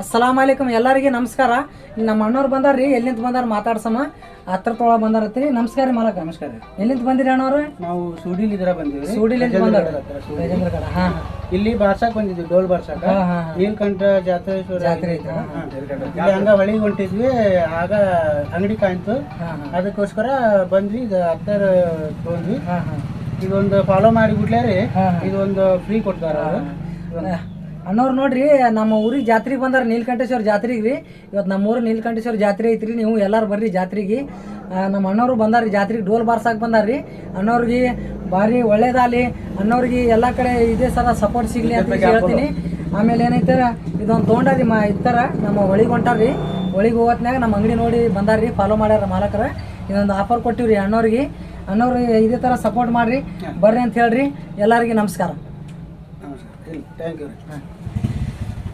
ಅಸ್ಸಲಾಮಲೈಕುಮ್ ಎಲ್ಲರಿಗೆ ನಮಸ್ಕಾರ. ನಮ್ಮ ಅಣ್ಣವ್ರು ಬಂದಾರ್ರಿ, ಎಲ್ಲಿಂದ ಬಂದಾರ ಮಾತಾಡ್ಸಮ್ಮ. ಹತ್ರ ತೊಳ ಬಂದಾರತ್ರಿ. ನಮಸ್ಕಾರ ರೀ ಮಾಲಕ. ನಮಸ್ಕಾರ. ಎಲ್ಲಿಂದ ಬಂದಿರಿ ಅಣ್ಣವ್ರು? ನಾವು ಸೂಡಿಲಿದ್ರ ಬಂದಿವಿ. ಸೂಡಿಲಿಂದ ಬಂದಾರ. ಇಲ್ಲಿ ಬಾರ್ಸಾಕ್ ಬಂದಿದ್ವಿ, ಡೋಲ್ ಬಾರ್ಸಾಕ. ನೀಲ್ಕಂಠ ಜಾತ್ರೆ ಐತೆ. ಇಲ್ಲಿ ಹಂಗ ಹೊಳಿಗೆ ಹೊಂಟಿದ್ವಿ. ಆಗ ಅಂಗಡಿ ಕಾಯ್ತು, ಅದಕ್ಕೋಸ್ಕರ ಬಂದ್ವಿ. ಇದು ಹತ್ತಾರ ತೊಗೊಂಡ್ವಿ. ಇದೊಂದು ಫಾಲೋ ಮಾಡಿಬಿಟ್ಲೆ ರೀ, ಇದೊಂದು ಫ್ರೀ ಕೊಡ್ತಾರ. ಅಣ್ಣವ್ರು ನೋಡ್ರಿ, ನಮ್ಮ ಊರಿಗೆ ಜಾತ್ರೆಗೆ ಬಂದಾರ, ನೀಲಕಂಠೇಶ್ವರ ಜಾತ್ರೆಗೆ ರೀ. ಇವತ್ತು ನಮ್ಮೂರು ನೀಲಕಂಠೇಶ್ವರ ಜಾತ್ರೆ ಐತ್ರಿ. ನೀವು ಎಲ್ಲರೂ ಬರ್ರಿ ಜಾತ್ರೆಗೆ. ನಮ್ಮ ಅಣ್ಣವರು ಬಂದಾರ್ರಿ ಜಾತ್ರೆಗೆ, ಡೋಲ್ ಬಾರ್ಸಾಕ್ ಬಂದಾರ್ರಿ. ಅಣ್ಣವ್ರಿಗೆ ಭಾರಿ ಒಳ್ಳೇದಾಗಲಿ, ಅಣ್ಣವ್ರಿಗೆ ಎಲ್ಲ ಕಡೆ ಇದೇ ಸರ ಸಪೋರ್ಟ್ ಸಿಗಲಿ ಅಂತ ಹೇಳ್ತೀನಿ. ಆಮೇಲೆ ಏನೈತೆ, ಇದೊಂದು ತೊಗೊಂಡಾರಿ ಇರ್ತಾರ, ನಮ್ಮ ಹೊಳಿಗೆ ಹೊಂಟಾರ್ರಿ. ಹೊಳಿಗೆ ಹೋಗೋತ್ನಾಗ ನಮ್ಮ ಅಂಗಡಿ ನೋಡಿ ಬಂದಾರ್ರಿ, ಫಾಲೋ ಮಾಡ್ಯಾರ ಮಾಲಕರ. ಇದೊಂದು ಆಫರ್ ಕೊಟ್ಟಿವ್ರಿ ಅಣ್ಣವ್ರಿಗೆ. ಅಣ್ಣವ್ರು ಇದೇ ಥರ ಸಪೋರ್ಟ್ ಮಾಡಿರಿ, ಬರ್ರಿ ಅಂತ ಹೇಳ್ರಿ. ಎಲ್ಲರಿಗೆ ನಮಸ್ಕಾರ. ನಮಸ್ಕಾರ. Thank you.